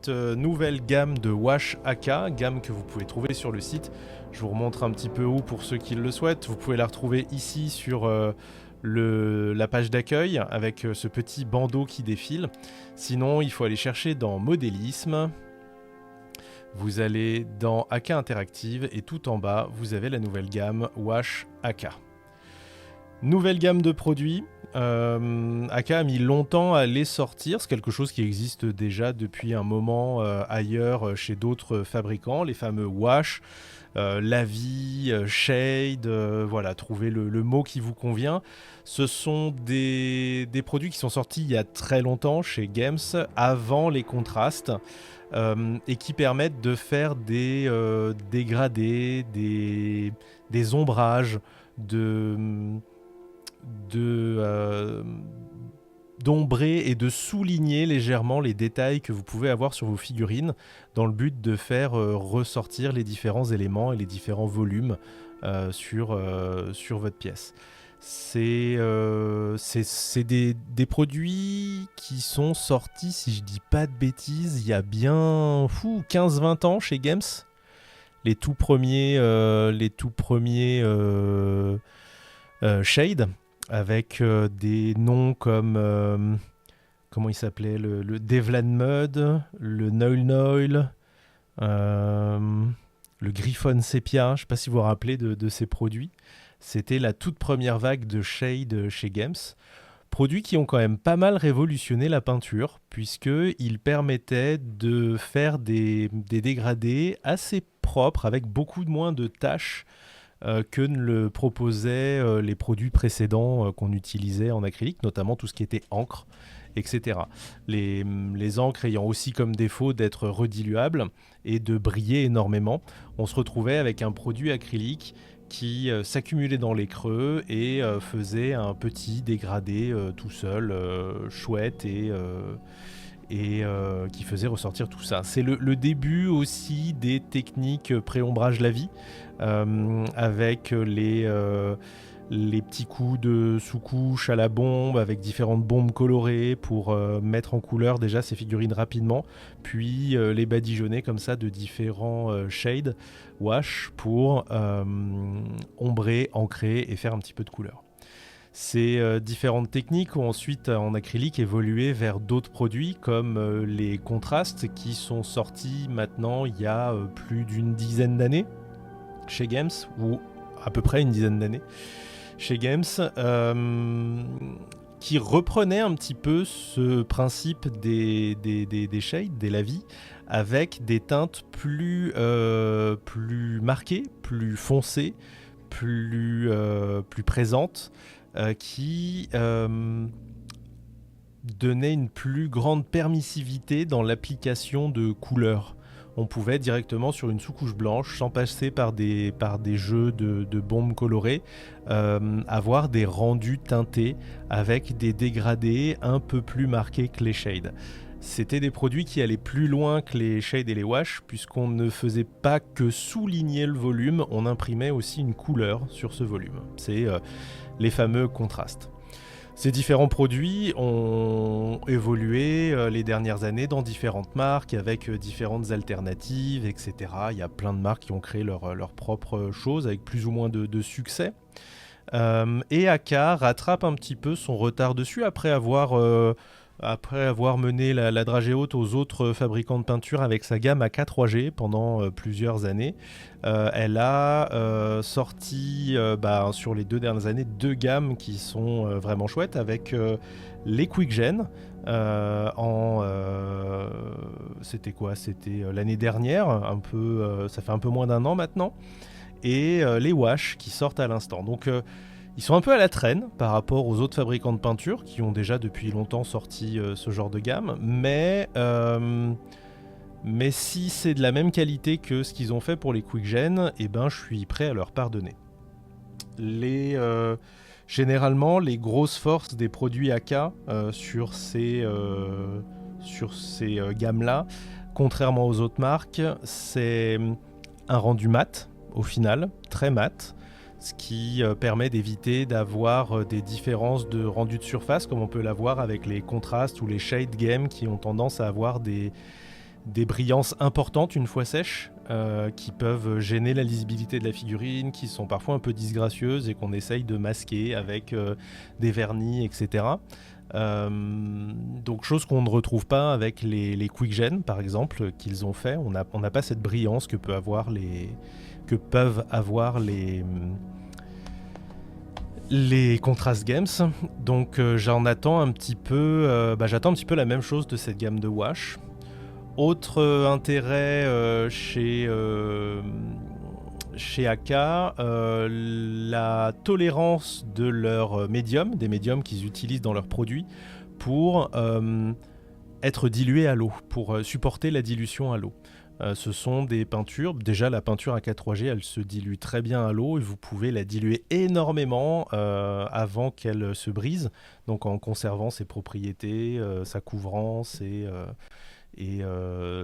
Nouvelle gamme de wash AK, gamme que vous pouvez trouver sur le site. Je vous remontre un petit peu où pour ceux qui le souhaitent. Vous pouvez la retrouver ici sur la page d'accueil avec ce petit bandeau qui défile. Sinon, il faut aller chercher dans modélisme. Vous allez dans AK Interactive et tout en bas, vous avez la nouvelle gamme Wash AK. Nouvelle gamme de produits. AK a mis longtemps à les sortir, c'est quelque chose qui existe déjà depuis un moment ailleurs chez d'autres fabricants, les fameux wash, lavis, shade, voilà, trouvez le mot qui vous convient. Ce sont des produits qui sont sortis il y a très longtemps chez Games, avant les contrastes, et qui permettent de faire des dégradés, des ombrages, d'ombrer et de souligner légèrement les détails que vous pouvez avoir sur vos figurines dans le but de faire ressortir les différents éléments et les différents volumes sur votre pièce. C'est des produits qui sont sortis, si je dis pas de bêtises, il y a bien 15-20 ans chez Games. Les tout premiers Shade, avec des noms comme comment il s'appelait, le Devlan Mud, le Noil Noil, le Griffon Sepia. Je ne sais pas si vous vous rappelez de ces produits. C'était la toute première vague de Shade chez Games. Produits qui ont quand même pas mal révolutionné la peinture, puisqu'ils permettaient de faire des dégradés assez propres, avec beaucoup moins de taches que ne le proposaient les produits précédents qu'on utilisait en acrylique, notamment tout ce qui était encre, etc. Les encres ayant aussi comme défaut d'être rediluables et de briller énormément, on se retrouvait avec un produit acrylique qui s'accumulait dans les creux et faisait un petit dégradé tout seul, chouette et qui faisait ressortir tout ça. C'est le début aussi des techniques pré-ombrage lavis, avec les petits coups de sous-couche à la bombe, avec différentes bombes colorées pour mettre en couleur déjà ces figurines rapidement, puis les badigeonner comme ça de différents shades wash pour ombrer, ancrer et faire un petit peu de couleur. Ces différentes techniques ont ensuite en acrylique évolué vers d'autres produits comme les contrastes qui sont sortis maintenant il y a plus d'une dizaine d'années chez Games, ou à peu près une dizaine d'années chez Games, qui reprenait un petit peu ce principe des shades, des lavis, avec des teintes plus marquées, plus foncées, plus présentes, qui donnait une plus grande permissivité dans l'application de couleurs. On pouvait directement sur une sous-couche blanche, sans passer par des jeux de bombes colorées, avoir des rendus teintés avec des dégradés un peu plus marqués que les shades. C'était des produits qui allaient plus loin que les shades et les wash, puisqu'on ne faisait pas que souligner le volume, on imprimait aussi une couleur sur ce volume. C'est les fameux contrastes. Ces différents produits ont évolué les dernières années dans différentes marques, avec différentes alternatives, etc. Il y a plein de marques qui ont créé leur propre chose, avec plus ou moins de succès. Et AK rattrape un petit peu son retard dessus après avoir mené la dragée haute aux autres fabricants de peinture avec sa gamme AK 3G pendant plusieurs années. Elle a sorti sur les 2 dernières années 2 gammes qui sont vraiment chouettes, avec les QuickGen c'était l'année dernière, ça fait un peu moins d'un an maintenant, et les Wash qui sortent à l'instant. Donc ils sont un peu à la traîne par rapport aux autres fabricants de peinture qui ont déjà depuis longtemps sorti ce genre de gamme, mais si c'est de la même qualité que ce qu'ils ont fait pour les QuickGen, je suis prêt à leur pardonner. Généralement, les grosses forces des produits AK sur ces gammes-là, contrairement aux autres marques, c'est un rendu mat au final, très mat, ce qui permet d'éviter d'avoir des différences de rendu de surface comme on peut l'avoir avec les contrastes ou les shade games qui ont tendance à avoir des des brillances importantes une fois sèches, qui peuvent gêner la lisibilité de la figurine, qui sont parfois un peu disgracieuses et qu'on essaye de masquer avec des vernis, etc. Donc chose qu'on ne retrouve pas avec les Quick Gen par exemple qu'ils ont fait. On n'a pas cette brillance que peuvent avoir les Contrast Games. Donc j'attends un petit peu la même chose de cette gamme de wash. Autre intérêt chez AK, la tolérance de leurs médiums, des médiums qu'ils utilisent dans leurs produits pour être dilués à l'eau, pour supporter la dilution à l'eau. Ce sont des peintures, déjà la peinture AK3G elle se dilue très bien à l'eau et vous pouvez la diluer énormément avant qu'elle se brise, donc en conservant ses propriétés, sa couvrance et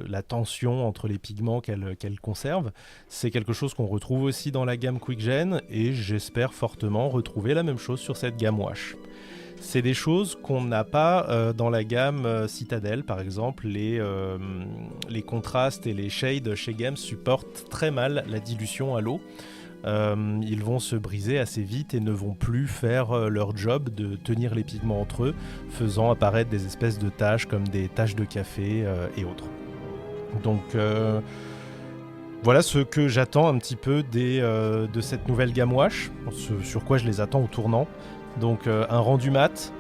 la tension entre les pigments qu'elle conserve. C'est quelque chose qu'on retrouve aussi dans la gamme Quick Gen et j'espère fortement retrouver la même chose sur cette gamme Wash. C'est des choses qu'on n'a pas dans la gamme Citadel, par exemple. Les contrastes et les shades chez Games supportent très mal la dilution à l'eau. Ils vont se briser assez vite et ne vont plus faire leur job de tenir les pigments entre eux, faisant apparaître des espèces de taches comme des taches de café et autres. Donc voilà ce que j'attends un petit peu de cette nouvelle gamme Wash, sur quoi je les attends au tournant. Donc un rendu mat,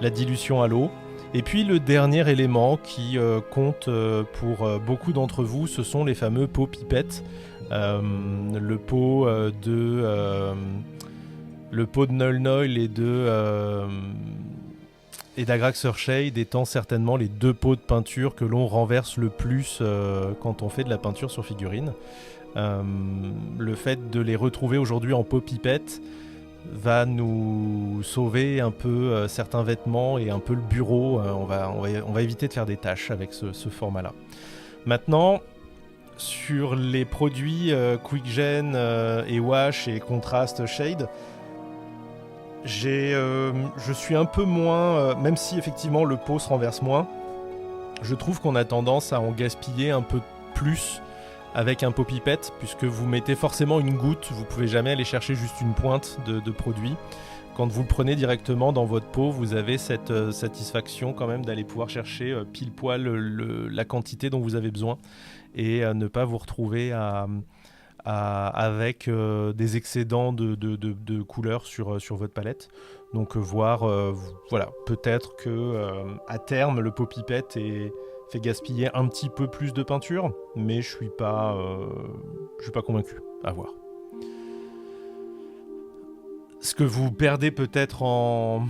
la dilution à l'eau, et puis le dernier élément qui compte pour beaucoup d'entre vous, ce sont les fameux pots pipettes. Le pot de Null Noil et d'Agrax Shade étant certainement les deux pots de peinture que l'on renverse le plus quand on fait de la peinture sur figurine. Le fait de les retrouver aujourd'hui en pot pipette va nous sauver un peu certains vêtements et un peu le bureau. On va éviter de faire des tâches avec ce format-là. Maintenant, sur les produits Quick Gen et Wash et Contrast Shade, je suis un peu moins, même si effectivement le pot se renverse moins, je trouve qu'on a tendance à en gaspiller un peu plus avec un pot pipette, puisque vous mettez forcément une goutte, vous pouvez jamais aller chercher juste une pointe de produit. Quand vous le prenez directement dans votre pot, vous avez cette satisfaction quand même d'aller pouvoir chercher pile poil la quantité dont vous avez besoin et ne pas vous retrouver avec des excédents de couleurs sur votre palette. Donc voilà, peut-être que à terme le pot pipette fait gaspiller un petit peu plus de peinture, mais je suis pas convaincu. À voir. Ce que vous perdez peut-être un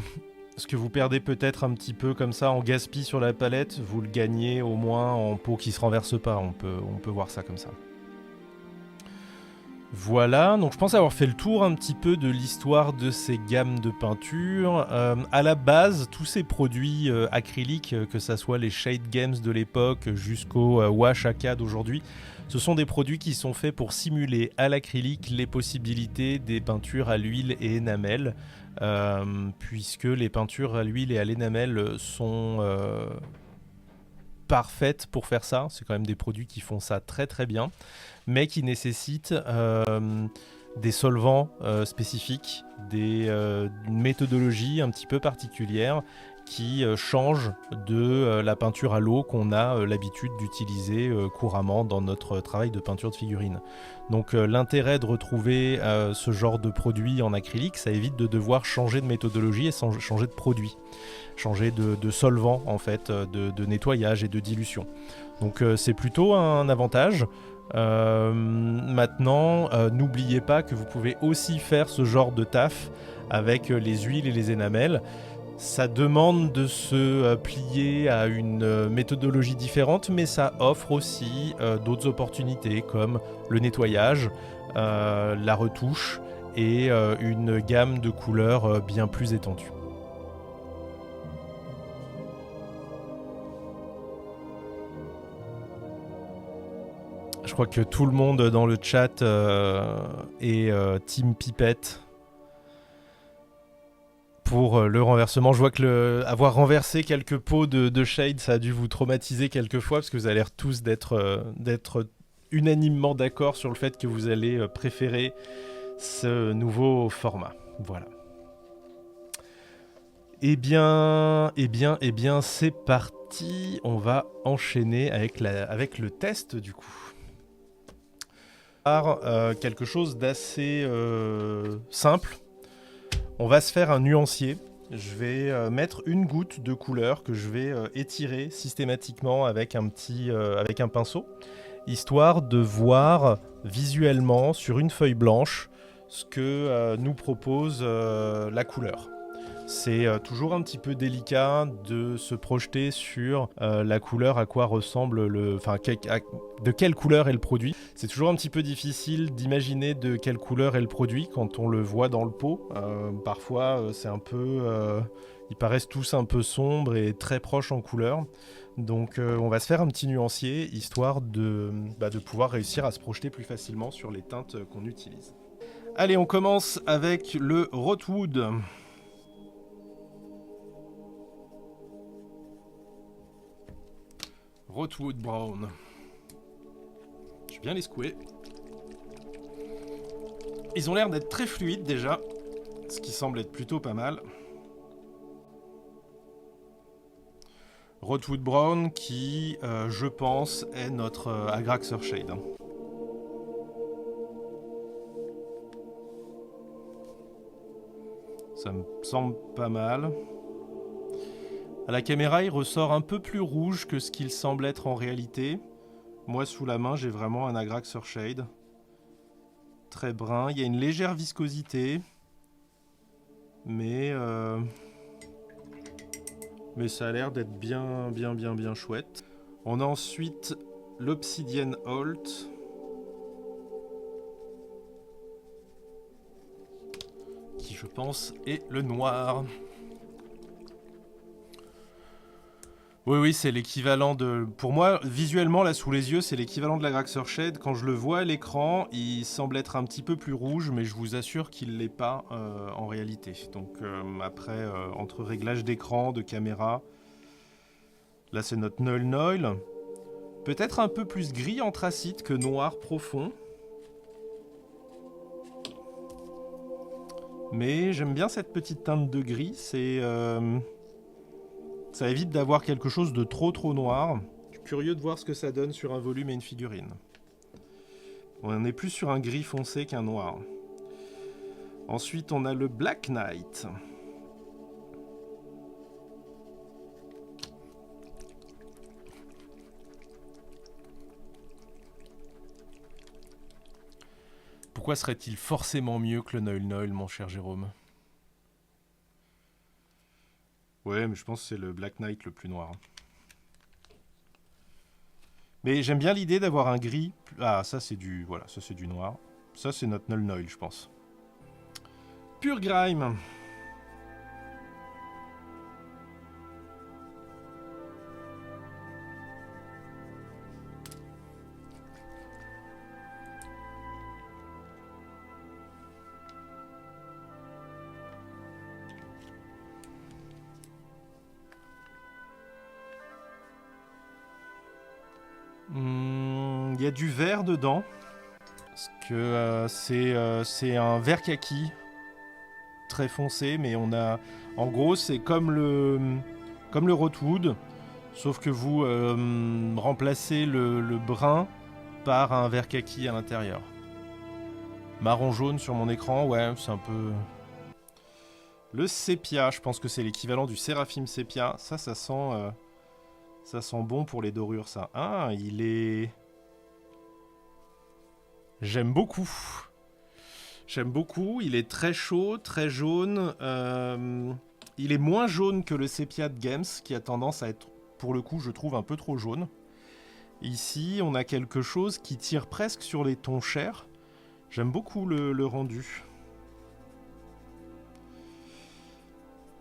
petit peu comme ça en gaspille sur la palette, vous le gagnez au moins en pot qui se renverse pas. On peut voir ça comme ça. Voilà, donc je pense avoir fait le tour un petit peu de l'histoire de ces gammes de peinture. À la base, tous ces produits acryliques, que ça soit les Shade Games de l'époque jusqu'au Wash AK d'aujourd'hui, ce sont des produits qui sont faits pour simuler à l'acrylique les possibilités des peintures à l'huile et énamel, puisque les peintures à l'huile et à l'énamel sont parfaites pour faire ça. C'est quand même des produits qui font ça très très bien, mais qui nécessitent des solvants spécifiques, une méthodologie un petit peu particulière qui change de la peinture à l'eau qu'on a l'habitude d'utiliser couramment dans notre travail de peinture de figurines. Donc l'intérêt de retrouver ce genre de produit en acrylique, ça évite de devoir changer de méthodologie et changer de produit, changer de solvant en fait, de nettoyage et de dilution. Donc c'est plutôt un avantage. Maintenant, n'oubliez pas que vous pouvez aussi faire ce genre de taf avec les huiles et les énamels. Ça demande de se plier à une méthodologie différente, mais ça offre aussi d'autres opportunités comme le nettoyage, la retouche et une gamme de couleurs bien plus étendue. Je crois que tout le monde dans le chat est Team Pipette. pour le renversement. Je vois que avoir renversé quelques pots de shade, ça a dû vous traumatiser quelques fois, parce que vous avez l'air tous d'être unanimement d'accord sur le fait que vous allez préférer ce nouveau format. Voilà. Eh bien, c'est parti. On va enchaîner avec le test du coup. Quelque chose d'assez simple. On va se faire un nuancier. Je vais mettre une goutte de couleur que je vais étirer systématiquement avec un pinceau, histoire de voir visuellement sur une feuille blanche ce que nous propose la couleur. C'est toujours un petit peu délicat de se projeter sur la couleur, à quoi ressemble de quelle couleur est le produit. C'est toujours un petit peu difficile d'imaginer de quelle couleur est le produit quand on le voit dans le pot. Parfois, c'est un peu... ils paraissent tous un peu sombres et très proches en couleur. Donc on va se faire un petit nuancier, histoire de pouvoir réussir à se projeter plus facilement sur les teintes qu'on utilise. Allez, on commence avec le Rootwood. Rootwood Brown. Je vais bien les secouer. Ils ont l'air d'être très fluides déjà, ce qui semble être plutôt pas mal. Rootwood Brown qui, je pense, est notre Agraxer Shade. Ça me semble pas mal. À la caméra, il ressort un peu plus rouge que ce qu'il semble être en réalité. Moi, sous la main, j'ai vraiment un Agraxer Shade. Très brun. Il y a une légère viscosité. Mais ça a l'air d'être bien chouette. On a ensuite l'Obsidian Holt. Qui, je pense, est le noir. Oui, c'est l'équivalent de... Pour moi, visuellement, là, sous les yeux, c'est l'équivalent de l'Agraxer Shade. Quand je le vois à l'écran, il semble être un petit peu plus rouge, mais je vous assure qu'il ne l'est pas en réalité. Donc, après, entre réglage d'écran, de caméra... Là, c'est notre Noil Noil. Peut-être un peu plus gris anthracite que noir profond. Mais j'aime bien cette petite teinte de gris. C'est... Ça évite d'avoir quelque chose de trop noir. Je suis curieux de voir ce que ça donne sur un volume et une figurine. On est plus sur un gris foncé qu'un noir. Ensuite, on a le Black Knight. Pourquoi serait-il forcément mieux que le Noil Noil, mon cher Jérôme ? Ouais, mais je pense que c'est le Black Knight le plus noir. Mais j'aime bien l'idée d'avoir un gris. Ah, ça c'est du... Voilà, ça c'est du noir. Ça c'est notre Noil Noil, je pense. Pure Grime. Il y a du vert dedans. Parce que c'est un vert kaki. Très foncé, mais on a... En gros, c'est comme le Rootwood. Sauf que vous remplacez le brun par un vert kaki à l'intérieur. Marron-jaune sur mon écran, ouais, c'est un peu... Le sépia, je pense que c'est l'équivalent du Séraphim sépia. Ça sent bon pour les dorures, ça. Ah, il est... J'aime beaucoup. Il est très chaud, très jaune. Il est moins jaune que le sépia de Games, qui a tendance à être, pour le coup, je trouve, un peu trop jaune. Ici, on a quelque chose qui tire presque sur les tons chers. J'aime beaucoup le rendu.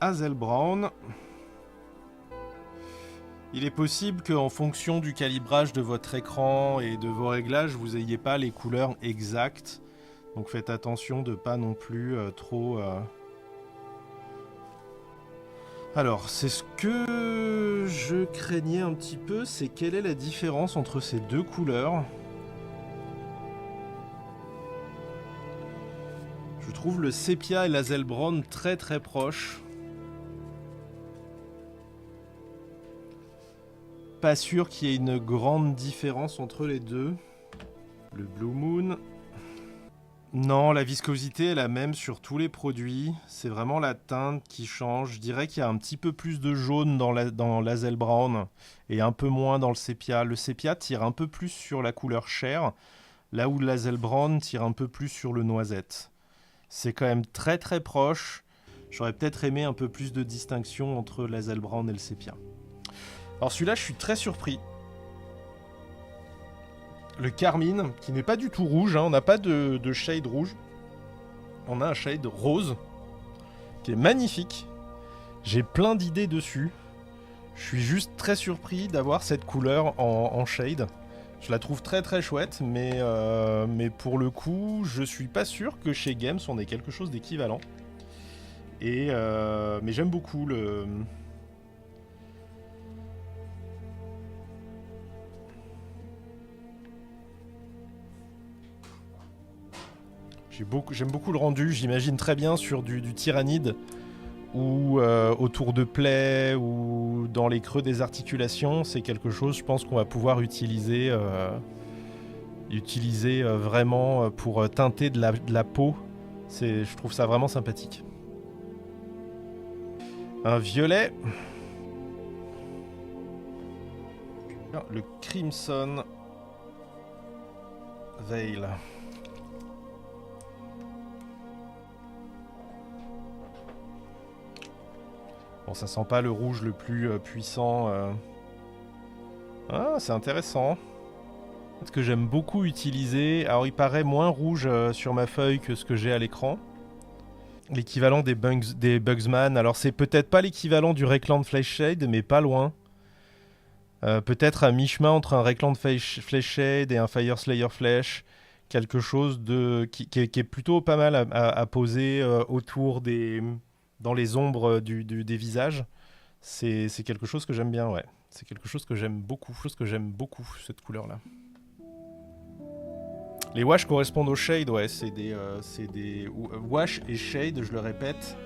Hazel Brown. Il est possible qu'en fonction du calibrage de votre écran et de vos réglages, vous n'ayez pas les couleurs exactes. Donc faites attention de ne pas non plus trop Alors, c'est ce que je craignais un petit peu, c'est quelle est la différence entre ces deux couleurs. Je trouve le sépia et l'Hazel Brown très très proches. Pas sûr qu'il y ait une grande différence entre les deux. Le Blue Moon. Non, la viscosité est la même sur tous les produits. C'est vraiment la teinte qui change. Je dirais qu'il y a un petit peu plus de jaune dans l'Hazel Brown et un peu moins dans le sépia. Le sépia tire un peu plus sur la couleur chair, là où l'Hazel Brown tire un peu plus sur le noisette. C'est quand même très très proche. J'aurais peut-être aimé un peu plus de distinction entre l'Hazel Brown et le sépia. Alors celui-là, je suis très surpris. Le carmine, qui n'est pas du tout rouge, hein, on n'a pas de shade rouge. On a un shade rose, qui est magnifique. J'ai plein d'idées dessus. Je suis juste très surpris d'avoir cette couleur en shade. Je la trouve très très chouette, mais pour le coup, je suis pas sûr que chez Games on ait quelque chose d'équivalent. Mais j'aime beaucoup le... J'aime beaucoup le rendu, j'imagine très bien sur du tyrannide ou autour de plaies ou dans les creux des articulations. C'est quelque chose, je pense, qu'on va pouvoir utiliser vraiment pour teinter de la peau. Je trouve ça vraiment sympathique. Un violet. Le Crimson Veil. Bon, ça sent pas le rouge le plus puissant. Ah, c'est intéressant. Ce que j'aime beaucoup utiliser. Alors, il paraît moins rouge sur ma feuille que ce que j'ai à l'écran. L'équivalent des Bugsman. Alors, c'est peut-être pas l'équivalent du Reikland Flash Shade, mais pas loin. Peut-être à mi-chemin entre un Reikland Flash Shade et un Fire Slayer Flash. Quelque chose qui est plutôt pas mal à poser autour dans les ombres des visages. C'est quelque chose que j'aime bien, ouais. C'est quelque chose que j'aime beaucoup, cette couleur-là. Les wash correspondent aux shades, ouais. C'est des wash et shade, je le répète.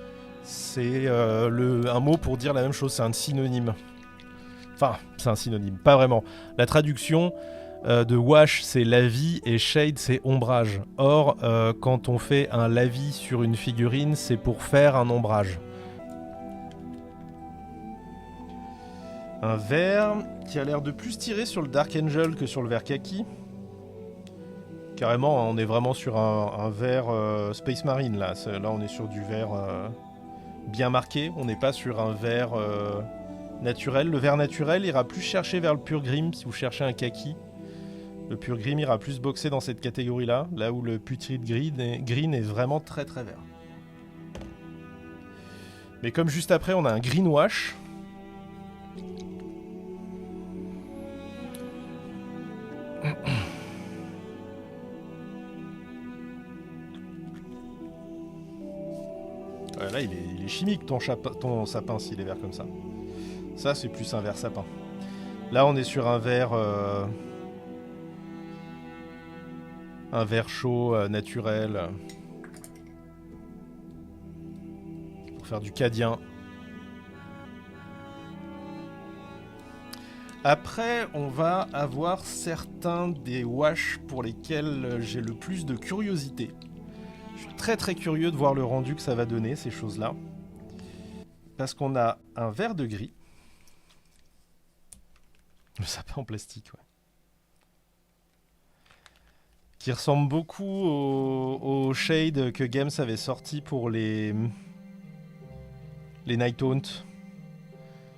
C'est un mot pour dire la même chose, c'est un synonyme. Enfin, c'est un synonyme, pas vraiment. La traduction de wash, c'est lavis, et shade, c'est ombrage. Or, quand on fait un lavis sur une figurine, c'est pour faire un ombrage. Un vert qui a l'air de plus tirer sur le Dark Angel que sur le vert kaki. Carrément, on est vraiment sur un vert Space Marine, là. Là, on est sur du vert bien marqué. On n'est pas sur un vert naturel. Le vert naturel ira plus chercher vers le pur grim si vous cherchez un kaki. Le pur grim ira plus boxer dans cette catégorie-là, là où le putrid green est vraiment très très vert. Mais comme juste après, on a un green wash. Ouais, là, il est chimique ton sapin s'il est vert comme ça. Ça, c'est plus un vert sapin. Là, on est sur un vert chaud, naturel. Pour faire du cadien. Après, on va avoir certains des wash pour lesquels j'ai le plus de curiosité. Je suis très très curieux de voir le rendu que ça va donner, ces choses-là. Parce qu'on a un vert de gris. Le sapin en plastique, ouais. Qui ressemble beaucoup au shade que Games avait sorti pour les Night Haunt.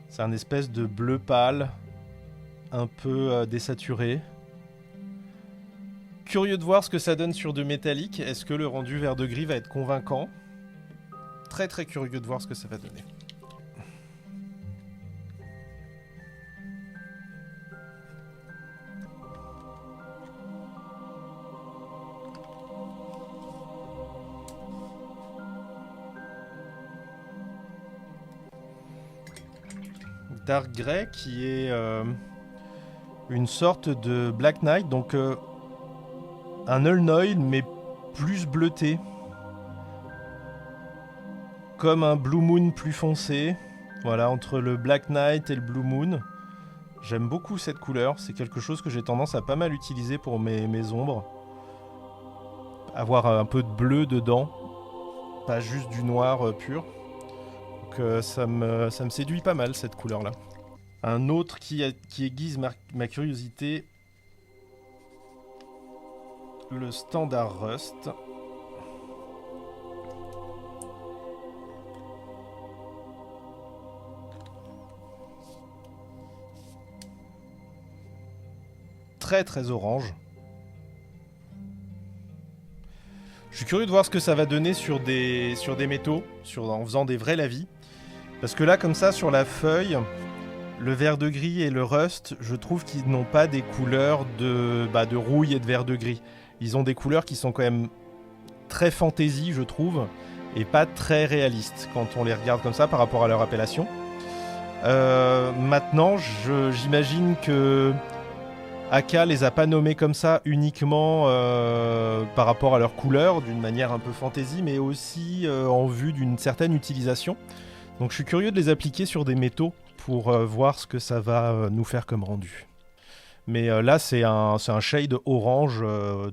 C'est un espèce de bleu pâle, un peu désaturé. Curieux de voir ce que ça donne sur de métallique. Est-ce que le rendu vert de gris va être convaincant? Très très curieux de voir ce que ça va donner. Dark Grey qui est une sorte de Black Knight, donc un Ulnoid mais plus bleuté, comme un Blue Moon plus foncé, voilà, entre le Black Knight et le Blue Moon. J'aime beaucoup cette couleur, c'est quelque chose que j'ai tendance à pas mal utiliser pour mes ombres. Avoir un peu de bleu dedans, pas juste du noir pur. Donc ça me séduit pas mal cette couleur là. Un autre qui aiguise ma curiosité, le Standard Rust. Très très orange. Je suis curieux de voir ce que ça va donner sur des métaux, en faisant des vrais lavis. Parce que là, comme ça, sur la feuille, le vert de gris et le rust, je trouve qu'ils n'ont pas des couleurs de rouille et de vert de gris. Ils ont des couleurs qui sont quand même très fantaisie, je trouve, et pas très réalistes quand on les regarde comme ça par rapport à leur appellation. Maintenant, j'imagine que Aka les a pas nommés comme ça uniquement par rapport à leur couleur, d'une manière un peu fantaisie, mais aussi en vue d'une certaine utilisation. Donc je suis curieux de les appliquer sur des métaux pour voir ce que ça va nous faire comme rendu. Mais là, c'est un shade orange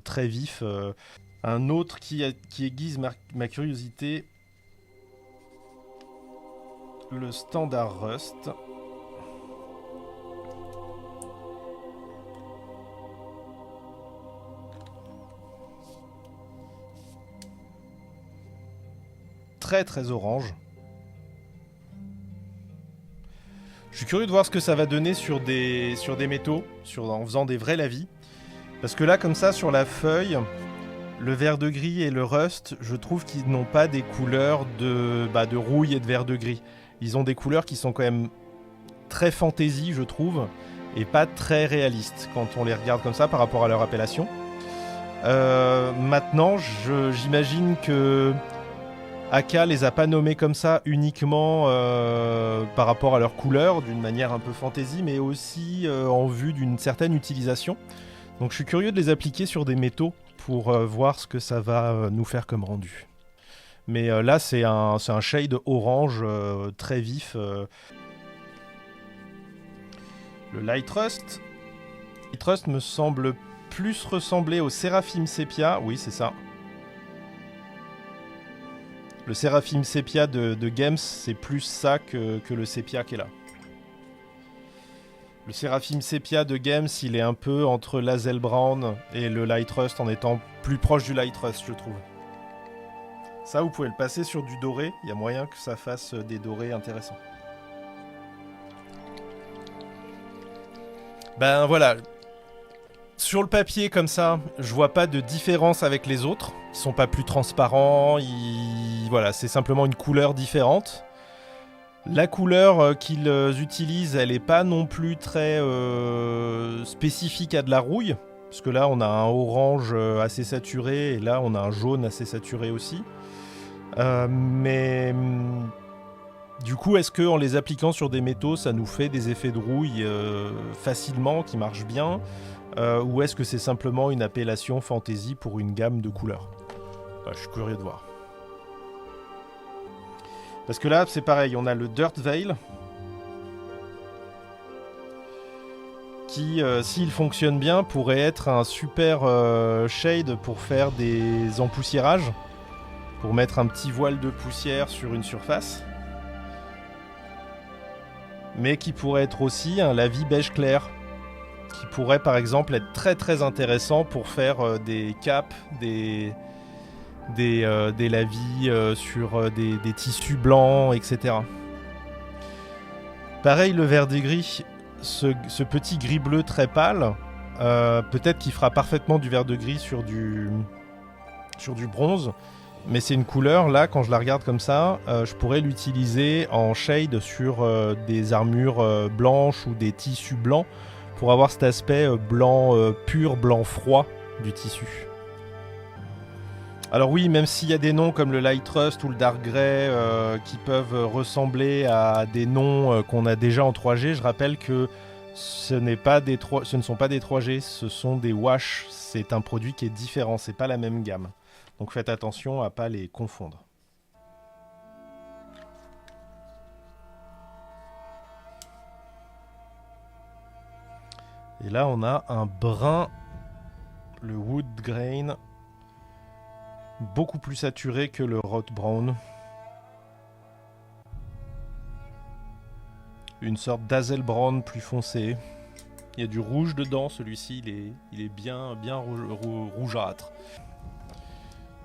très vif. Un autre qui aiguise ma curiosité, le Standard Rust. Très très orange. Je suis curieux de voir ce que ça va donner sur des métaux, en faisant des vrais lavis. Parce que là, comme ça, sur la feuille, le vert de gris et le rust, je trouve qu'ils n'ont pas des couleurs de rouille et de vert de gris. Ils ont des couleurs qui sont quand même très fantaisie, je trouve, et pas très réalistes quand on les regarde comme ça par rapport à leur appellation. Maintenant, j'imagine que Aka les a pas nommés comme ça uniquement par rapport à leur couleur, d'une manière un peu fantaisie, mais aussi en vue d'une certaine utilisation. Donc je suis curieux de les appliquer sur des métaux pour voir ce que ça va nous faire comme rendu. Mais là, c'est un shade orange très vif. Le Light Rust. Light Rust me semble plus ressembler au Seraphim Sepia. Oui, c'est ça. Le Seraphim Sepia de Games, c'est plus ça que le Sepia qui est là. Le Seraphim Sepia de Games, il est un peu entre l'Azel Brown et le Light Rust en étant plus proche du Light Rust, je trouve. Ça, vous pouvez le passer sur du doré. Il y a moyen que ça fasse des dorés intéressants. Ben voilà. Sur le papier comme ça, je vois pas de différence avec les autres. Ils sont pas plus transparents. Voilà, c'est simplement une couleur différente. La couleur qu'ils utilisent, elle est pas non plus très spécifique à de la rouille. Parce que là, on a un orange assez saturé et là, on a un jaune assez saturé aussi. Mais du coup, est-ce qu'en les appliquant sur des métaux, ça nous fait des effets de rouille facilement, qui marchent bien ou est-ce que c'est simplement une appellation fantasy pour une gamme de couleurs? Je suis curieux de voir. Parce que là, c'est pareil, on a le Dirt Veil qui, s'il fonctionne bien, pourrait être un super shade pour faire des empoussiérages, pour mettre un petit voile de poussière sur une surface. Mais qui pourrait être aussi un lavis beige clair, qui pourrait par exemple être très très intéressant pour faire des capes, des lavis sur des tissus blancs, etc. Pareil, le vert des gris, ce petit gris bleu très pâle, peut-être qu'il fera parfaitement du vert de gris sur du bronze, mais c'est une couleur, là, quand je la regarde comme ça, je pourrais l'utiliser en shade sur des armures blanches ou des tissus blancs pour avoir cet aspect blanc pur, blanc froid du tissu. Alors oui, même s'il y a des noms comme le Light Rust ou le Dark Grey qui peuvent ressembler à des noms qu'on a déjà en 3G, je rappelle que ce ne sont pas des 3G, ce sont des wash. C'est un produit qui est différent, c'est pas la même gamme. Donc faites attention à pas les confondre. Et là, on a un brun, le Wood Grain, beaucoup plus saturé que le Rot Brown. Une sorte d'Hazel Brown plus foncé. Il y a du rouge dedans, celui-ci, il est bien rougeâtre.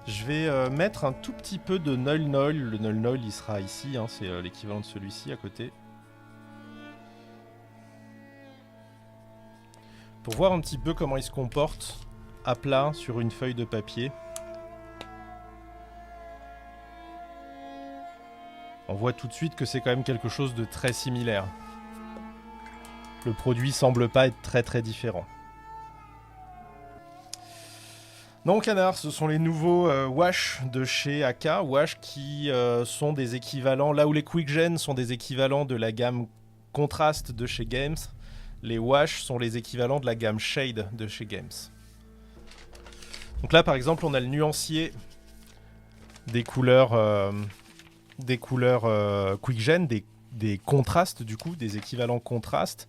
Je vais mettre un tout petit peu de Null Null. Le Null Null, il sera ici, hein, c'est l'équivalent de celui-ci à côté. Pour voir un petit peu comment il se comporte à plat sur une feuille de papier. On voit tout de suite que c'est quand même quelque chose de très similaire. Le produit semble pas être très différent. Non, canard, ce sont les nouveaux wash de chez AK. Wash qui sont des équivalents, là où les Quick Gen sont des équivalents de la gamme Contrast de chez Games, les wash sont les équivalents de la gamme Shade de chez Games. Donc là, par exemple, on a le nuancier des couleurs Quick Gen, des contrastes du coup, des équivalents contrastes.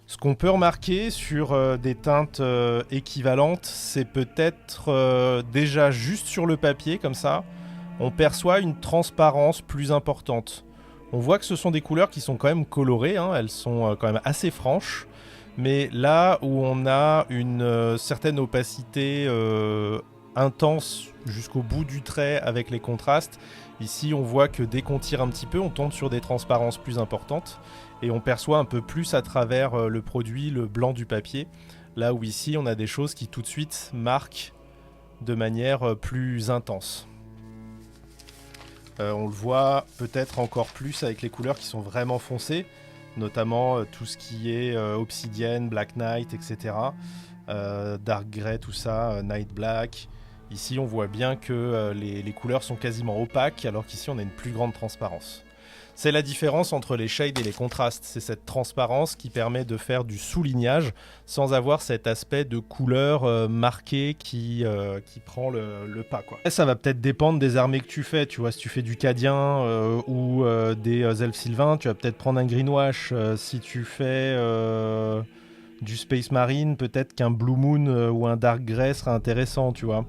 Ce qu'on peut remarquer sur des teintes équivalentes, c'est peut-être déjà juste sur le papier, comme ça, on perçoit une transparence plus importante. On voit que ce sont des couleurs qui sont quand même colorées, hein, elles sont quand même assez franches, mais là où on a une certaine opacité intense jusqu'au bout du trait avec les contrastes, ici on voit que dès qu'on tire un petit peu, on tombe sur des transparences plus importantes. Et on perçoit un peu plus à travers le produit, le blanc du papier. Là où ici, on a des choses qui tout de suite marquent de manière plus intense. On le voit peut-être encore plus avec les couleurs qui sont vraiment foncées, notamment tout ce qui est Obsidian, Black Knight, etc. Dark Grey, tout ça, Night Black. Ici, on voit bien que les couleurs sont quasiment opaques, alors qu'ici, on a une plus grande transparence. C'est la différence entre les shades et les contrastes. C'est cette transparence qui permet de faire du soulignage sans avoir cet aspect de couleur marquée qui prend le pas, quoi. Et ça va peut-être dépendre des armées que tu fais. Tu vois, si tu fais du Cadien ou des elfes sylvains, tu vas peut-être prendre un greenwash. Si tu fais du Space Marine, peut-être qu'un Blue Moon ou un Dark Grey sera intéressant, tu vois.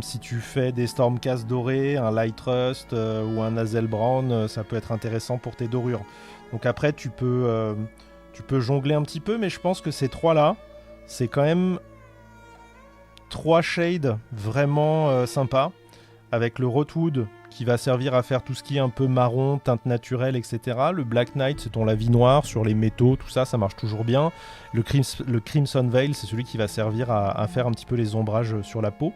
Si tu fais des Stormcast dorés, un Light Rust ou un Hazel Brown, ça peut être intéressant pour tes dorures. Donc après, tu peux jongler un petit peu, mais je pense que ces trois-là, c'est quand même 3 shades vraiment sympas, avec le Rotwood qui va servir à faire tout ce qui est un peu marron, teinte naturelle, etc. Le Black Knight, c'est ton lavis noir sur les métaux, tout ça, ça marche toujours bien. Le Crimson Veil, c'est celui qui va servir à faire un petit peu les ombrages sur la peau.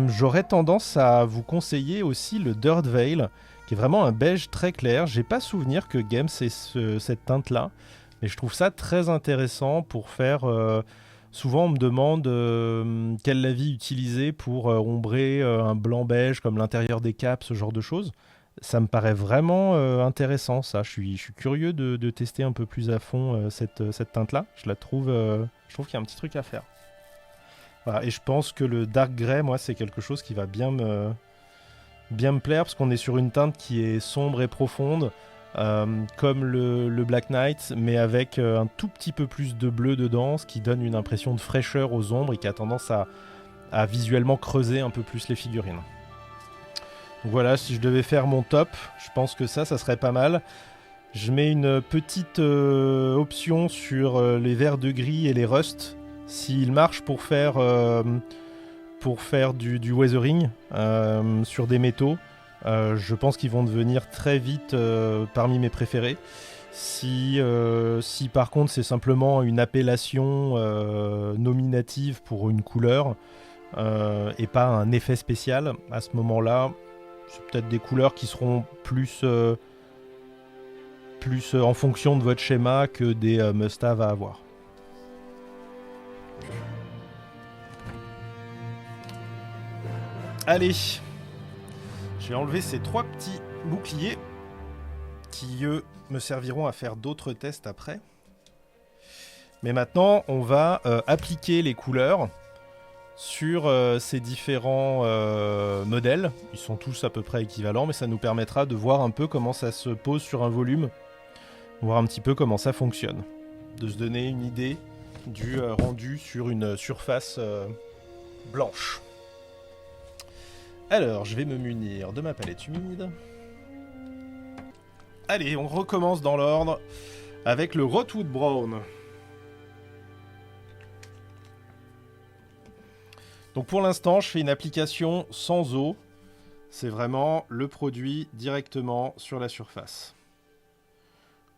J'aurais tendance à vous conseiller aussi le Dirt Veil, qui est vraiment un beige très clair. J'ai pas souvenir que Games ait cette teinte-là, mais je trouve ça très intéressant pour faire... Souvent, on me demande quel lavis utiliser pour ombrer un blanc beige comme l'intérieur des caps, ce genre de choses. Ça me paraît vraiment intéressant, ça. Je suis curieux de tester un peu plus à fond cette teinte-là. Je trouve qu'il y a un petit truc à faire. Voilà, et je pense que le Dark Grey, moi, c'est quelque chose qui va bien me plaire, parce qu'on est sur une teinte qui est sombre et profonde, comme le Black Knight, mais avec un tout petit peu plus de bleu dedans, ce qui donne une impression de fraîcheur aux ombres et qui a tendance à visuellement creuser un peu plus les figurines. Donc voilà, si je devais faire mon top, je pense que ça serait pas mal. Je mets une petite option sur les verts de gris et les rust, s'ils marchent pour faire du weathering sur des métaux. Je pense qu'ils vont devenir très vite parmi mes préférés. Si par contre c'est simplement une appellation nominative pour une couleur et pas un effet spécial, à ce moment-là, c'est peut-être des couleurs qui seront plus en fonction de votre schéma que des must-have à avoir. Allez, je vais enlever ces 3 petits boucliers qui, eux, me serviront à faire d'autres tests après. Mais maintenant, on va appliquer les couleurs sur ces différents modèles. Ils sont tous à peu près équivalents, mais ça nous permettra de voir un peu comment ça se pose sur un volume, voir un petit peu comment ça fonctionne, de se donner une idée du rendu sur une surface blanche. Alors, je vais me munir de ma palette humide. Allez, on recommence dans l'ordre avec le Rotwood Brown. Donc pour l'instant, je fais une application sans eau. C'est vraiment le produit directement sur la surface.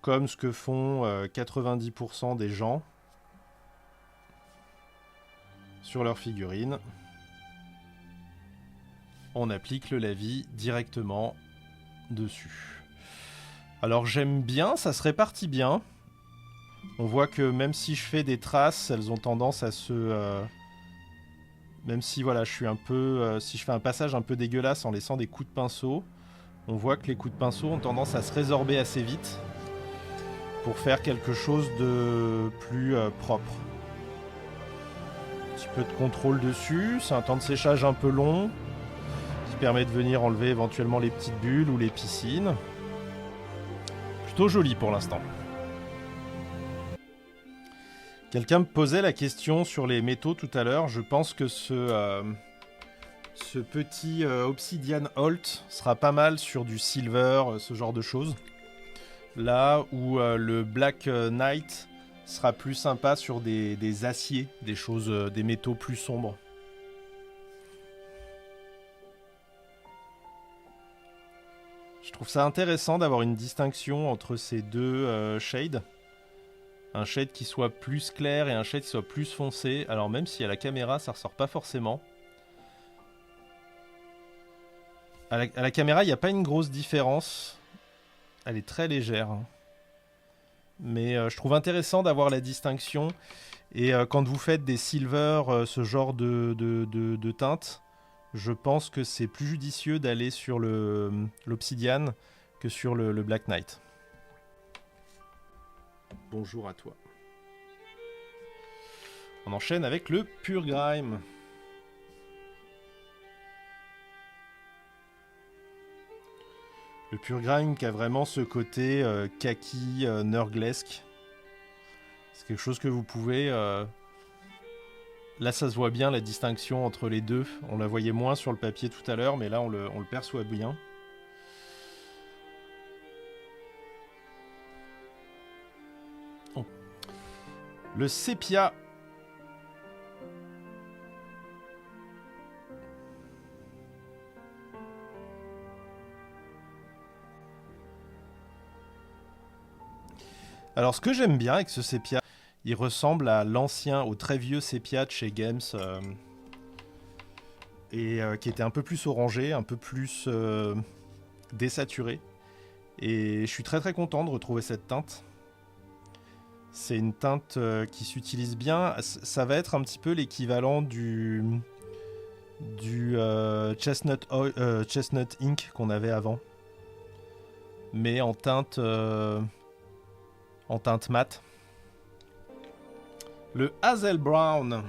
Comme ce que font 90% des gens sur leurs figurines. On applique le lavis directement dessus. Alors j'aime bien, ça se répartit bien. On voit que même si je fais des traces, elles ont tendance à se... même si voilà, je suis un peu... si je fais un passage un peu dégueulasse en laissant des coups de pinceau, on voit que les coups de pinceau ont tendance à se résorber assez vite pour faire quelque chose de plus propre. Un petit peu de contrôle dessus, c'est un temps de séchage un peu long qui permet de venir enlever éventuellement les petites bulles ou les piscines. Plutôt joli pour l'instant. Quelqu'un me posait la question sur les métaux tout à l'heure. Je pense que ce petit Obsidian Holt sera pas mal sur du silver, ce genre de choses. Là où le Black Knight sera plus sympa sur des aciers, des choses, des métaux plus sombres. Je trouve ça intéressant d'avoir une distinction entre ces deux shades. Un shade qui soit plus clair et un shade qui soit plus foncé. Alors même si à la caméra ça ressort pas forcément. À la caméra il n'y a pas une grosse différence. Elle est très légère. Mais je trouve intéressant d'avoir la distinction. Et quand vous faites des silver, ce genre de teinte, je pense que c'est plus judicieux d'aller sur l'Obsidian que sur le Black Knight. Bonjour à toi. On enchaîne avec le Pure Grime. Le Pure Grime qui a vraiment ce côté kaki, nurglesque. C'est quelque chose que vous pouvez... Là, ça se voit bien la distinction entre les deux. On la voyait moins sur le papier tout à l'heure, mais là, on le perçoit bien. Le sépia. Alors, ce que j'aime bien avec ce sépia, il ressemble à l'ancien, au très vieux sépia de chez Games, qui était un peu plus orangé, un peu plus désaturé. Et je suis très très content de retrouver cette teinte. C'est une teinte qui s'utilise bien. Ça va être un petit peu l'équivalent du Chestnut Ink qu'on avait avant. Mais en teinte mat. Le Hazel Brown.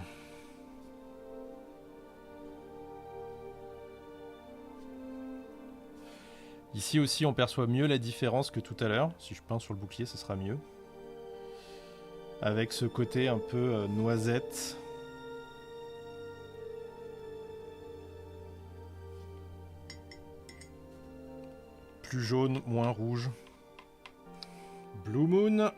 Ici aussi, on perçoit mieux la différence que tout à l'heure. Si je peins sur le bouclier, ce sera mieux. Avec ce côté un peu noisette. Plus jaune, moins rouge. Blue Moon.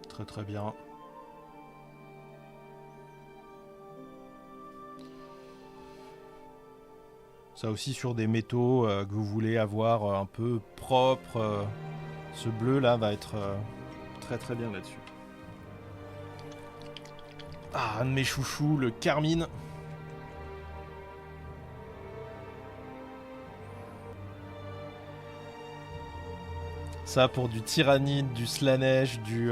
Très très bien. Ça aussi sur des métaux que vous voulez avoir un peu propre. Ce bleu là va être très très bien là-dessus. Ah, un de mes chouchous, le carmine. Ça pour du tyrannide, du Slaanesh, du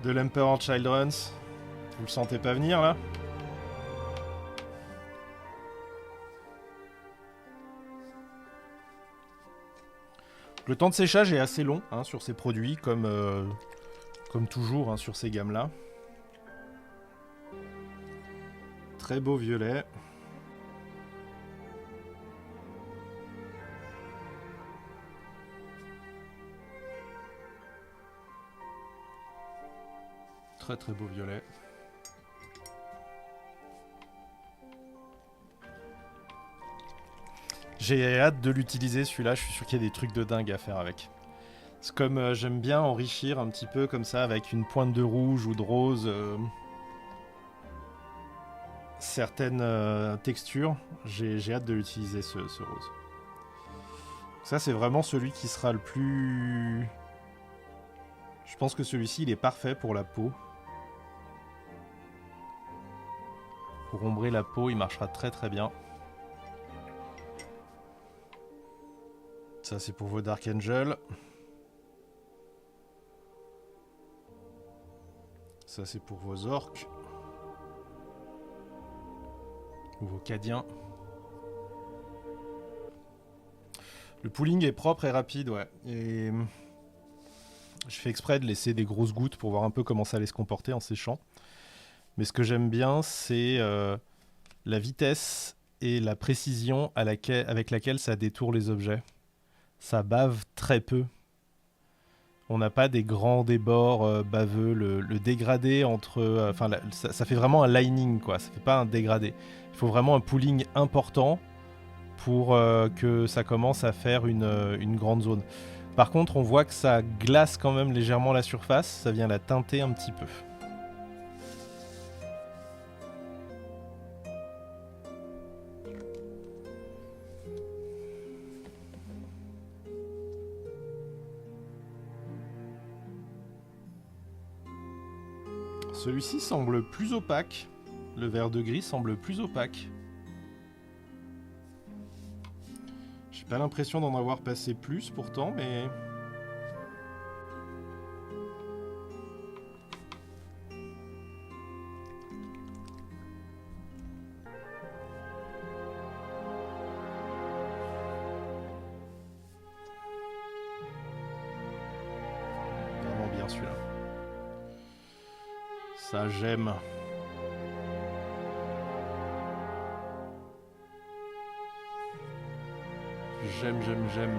de l'Emperor Children's. Vous le sentez pas venir là? Le temps de séchage est assez long hein, sur ces produits, comme toujours hein, sur ces gammes-là. Très beau violet. Très très beau violet. J'ai hâte de l'utiliser celui-là, je suis sûr qu'il y a des trucs de dingue à faire avec. C'est comme j'aime bien enrichir un petit peu comme ça avec une pointe de rouge ou de rose. Certaines textures, j'ai hâte de l'utiliser ce rose. Ça c'est vraiment celui qui sera le plus... Je pense que celui-ci il est parfait pour la peau. Pour ombrer la peau, il marchera très très bien. Ça c'est pour vos Dark Angel. Ça c'est pour vos orques. Ou vos cadiens. Le pooling est propre et rapide, ouais. Et je fais exprès de laisser des grosses gouttes pour voir un peu comment ça allait se comporter en séchant. Mais ce que j'aime bien, c'est la vitesse et la précision avec laquelle ça détourne les objets. Ça bave très peu. On n'a pas des grands débords baveux. Le dégradé entre... ça fait vraiment un lining, quoi. Ça fait pas un dégradé. Il faut vraiment un pooling important pour que ça commence à faire une grande zone. Par contre, on voit que ça glace quand même légèrement la surface. Ça vient la teinter un petit peu. Celui-ci semble plus opaque. Le vert de gris semble plus opaque. J'ai pas l'impression d'en avoir passé plus pourtant, mais... Vraiment bien celui-là. Ça, j'aime. J'aime.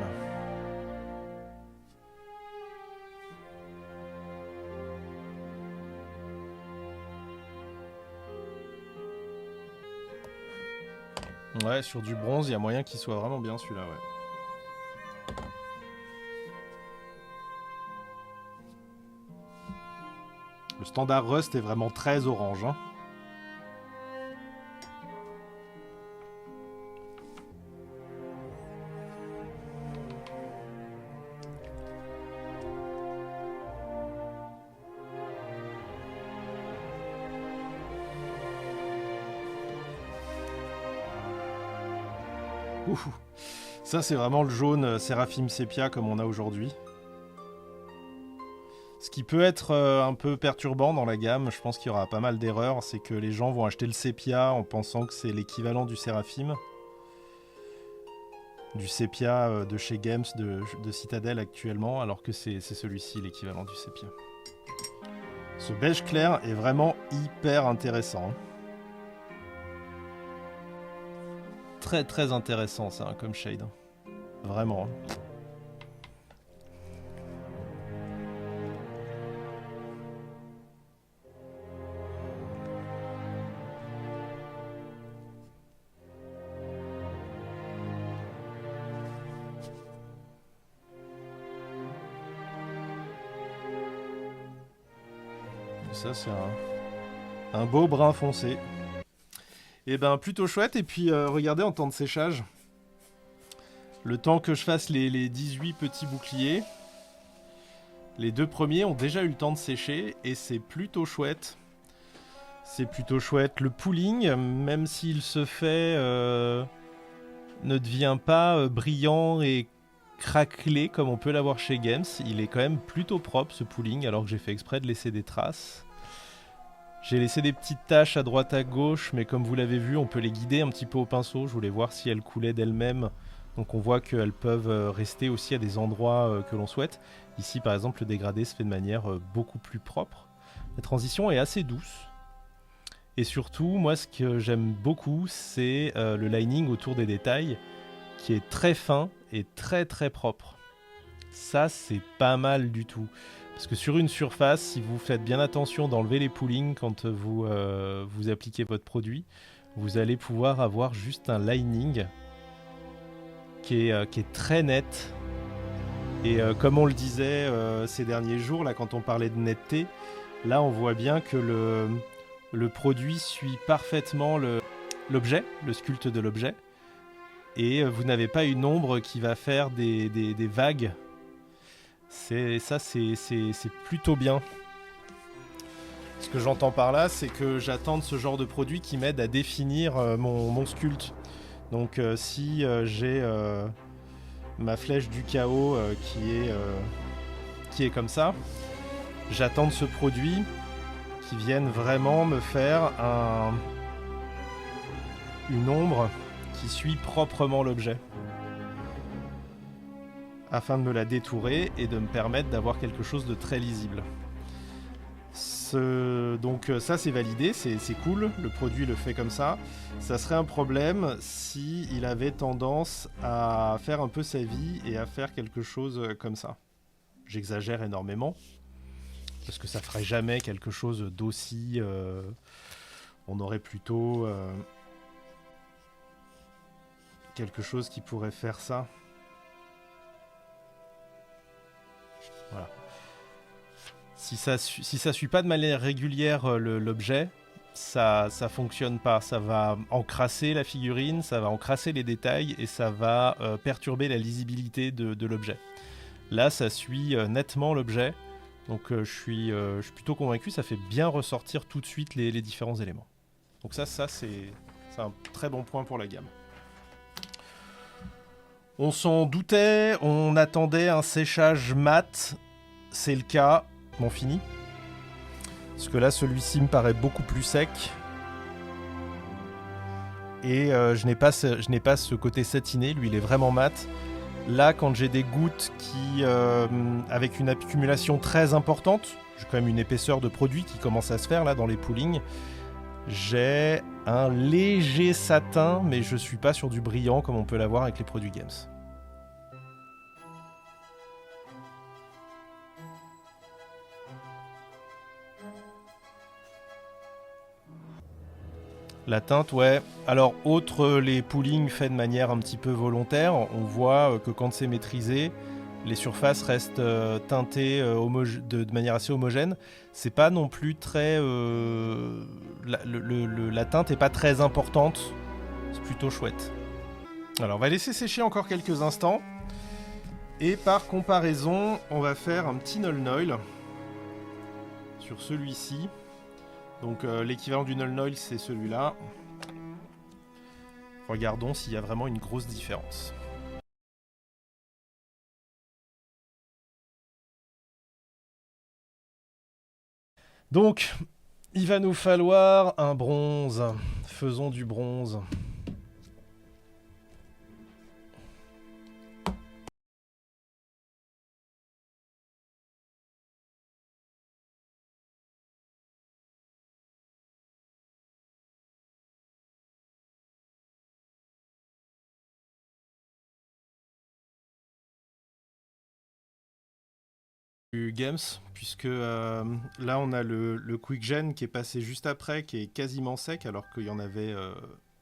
Ouais, sur du bronze, il y a moyen qu'il soit vraiment bien celui-là, ouais. Le standard Rust est vraiment très orange, hein. Ouh. Ça c'est vraiment le jaune Séraphim Sépia comme on a aujourd'hui. Ce qui peut être un peu perturbant dans la gamme, je pense qu'il y aura pas mal d'erreurs, c'est que les gens vont acheter le Sépia en pensant que c'est l'équivalent du Séraphim. Du Sépia de chez Games, de Citadel actuellement, alors que c'est celui-ci l'équivalent du Sépia. Ce beige clair est vraiment hyper intéressant. Très très intéressant ça comme shade. Vraiment. Ça c'est un beau brun foncé. Et ben plutôt chouette. Et puis regardez en temps de séchage. Le temps que je fasse les 18 petits boucliers. Les deux premiers ont déjà eu le temps de sécher. Et c'est plutôt chouette. C'est plutôt chouette. Le pooling, même s'il se fait, ne devient pas brillant et craquelé comme on peut l'avoir chez Games. Il est quand même plutôt propre ce pooling, alors que j'ai fait exprès de laisser des traces. J'ai laissé des petites taches à droite à gauche, mais comme vous l'avez vu, on peut les guider un petit peu au pinceau. Je voulais voir si elles coulaient d'elles-mêmes. Donc on voit qu'elles peuvent rester aussi à des endroits que l'on souhaite. Ici par exemple le dégradé se fait de manière beaucoup plus propre. La transition est assez douce. Et surtout, moi ce que j'aime beaucoup, c'est le lining autour des détails, qui est très fin et très très propre. Ça c'est pas mal du tout. Parce que sur une surface, si vous faites bien attention d'enlever les poolings quand vous appliquez votre produit, vous allez pouvoir avoir juste un lining qui est très net. Et comme on le disait ces derniers jours, là, quand on parlait de netteté, là on voit bien que le produit suit parfaitement l'objet, le sculpte de l'objet. Et vous n'avez pas une ombre qui va faire des vagues. C'est plutôt bien. Ce que j'entends par là, c'est que j'attends de ce genre de produit qui m'aide à définir mon sculpte. Donc si j'ai ma flèche du chaos qui est comme ça, j'attends de ce produit qui vienne vraiment me faire une ombre qui suit proprement l'objet, afin de me la détourer et de me permettre d'avoir quelque chose de très lisible. Donc ça c'est validé, c'est cool, le produit le fait comme ça. Ça serait un problème si il avait tendance à faire un peu sa vie et à faire quelque chose comme ça. J'exagère énormément, parce que ça ferait jamais quelque chose d'aussi... on aurait plutôt quelque chose qui pourrait faire ça. Voilà. Si ça suit pas de manière régulière l'objet, ça fonctionne pas. Ça va encrasser la figurine, ça va encrasser les détails et ça va perturber la lisibilité de l'objet. Là, ça suit nettement l'objet, donc je suis plutôt convaincu. Ça fait bien ressortir tout de suite les différents éléments. Donc ça c'est un très bon point pour la gamme. On s'en doutait, on attendait un séchage mat, c'est le cas. Bon, fini. Parce que là, celui-ci me paraît beaucoup plus sec. Et je n'ai pas ce côté satiné, lui il est vraiment mat. Là, quand j'ai des gouttes avec une accumulation très importante, j'ai quand même une épaisseur de produit qui commence à se faire là dans les poolings, j'ai un léger satin, mais je suis pas sur du brillant comme on peut l'avoir avec les produits Games. La teinte, ouais. Alors, outre les poolings faits de manière un petit peu volontaire, on voit que quand c'est maîtrisé, les surfaces restent teintées de manière assez homogène. C'est pas non plus très... la teinte est pas très importante. C'est plutôt chouette. Alors, on va laisser sécher encore quelques instants. Et par comparaison, on va faire un petit null noil sur celui-ci. Donc l'équivalent du null noil, c'est celui-là. Regardons s'il y a vraiment une grosse différence. Donc, il va nous falloir un bronze. Faisons du bronze. Games, puisque là on a le Quick Gen qui est passé juste après, qui est quasiment sec, alors qu'il y en avait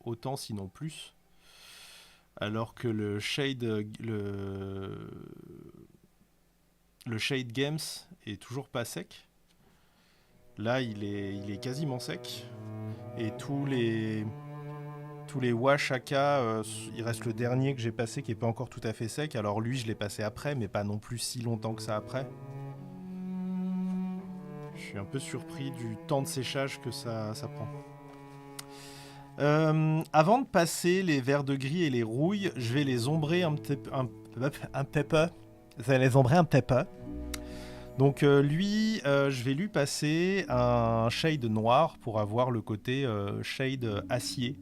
autant sinon plus, alors que le Shade Games est toujours pas sec. Là il est quasiment sec, et tous les wash AK, il reste le dernier que j'ai passé qui est pas encore tout à fait sec. Alors lui je l'ai passé après, mais pas non plus si longtemps que ça après. Je suis un peu surpris du temps de séchage que ça prend. Avant de passer les verts de gris et les rouilles, je vais les ombrer un Un petit peu. Vous allez les ombrer un petit peu. Donc lui, je vais lui passer un shade noir pour avoir le côté shade acier.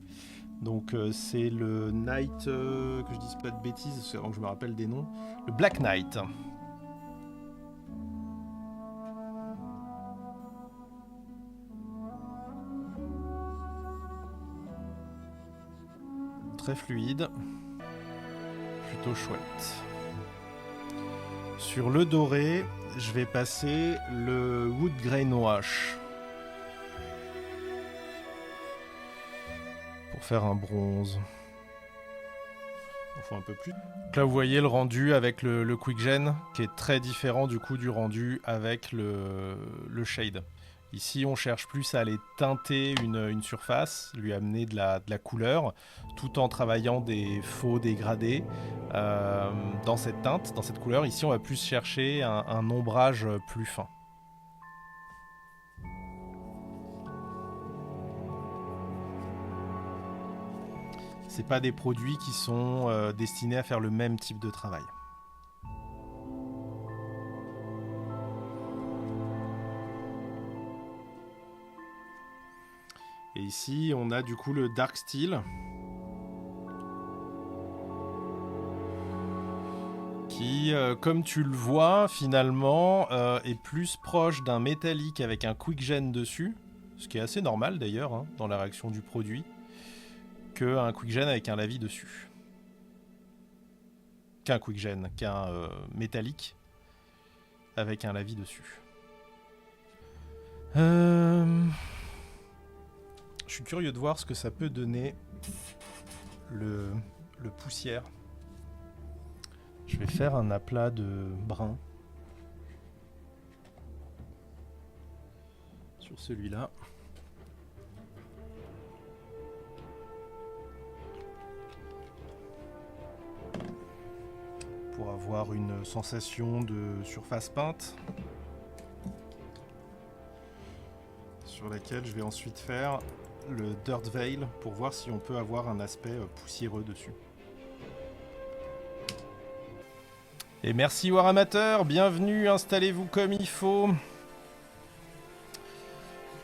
Donc c'est le Knight, que je dise pas de bêtises, c'est avant que je me rappelle des noms. Le Black Knight. Très fluide. Plutôt chouette. Sur le doré, je vais passer le Wood Grain Wash. Pour faire un bronze. Il faut un peu plus. Donc là, vous voyez le rendu avec le Quick Gen, qui est très différent du coup du rendu avec le Shade. Ici, on cherche plus à aller teinter une surface, lui amener de la couleur, tout en travaillant des faux dégradés dans cette teinte, dans cette couleur. Ici, on va plus chercher un ombrage plus fin. C'est pas des produits qui sont destinés à faire le même type de travail. Et ici, on a du coup le Dark Steel. Qui, comme tu le vois, finalement, est plus proche d'un métallique avec un Quick Gen dessus. Ce qui est assez normal d'ailleurs, hein, dans la réaction du produit. Qu'un Quick Gen avec un lavis dessus. Qu'un Quick Gen, qu'un métallique avec un lavis dessus. Je suis curieux de voir ce que ça peut donner le poussière. Je vais faire un aplat de brun sur celui-là. Pour avoir une sensation de surface peinte. Sur laquelle je vais ensuite faire le Dirt Veil pour voir si on peut avoir un aspect poussiéreux dessus. Et merci Waramateur, bienvenue, installez-vous comme il faut.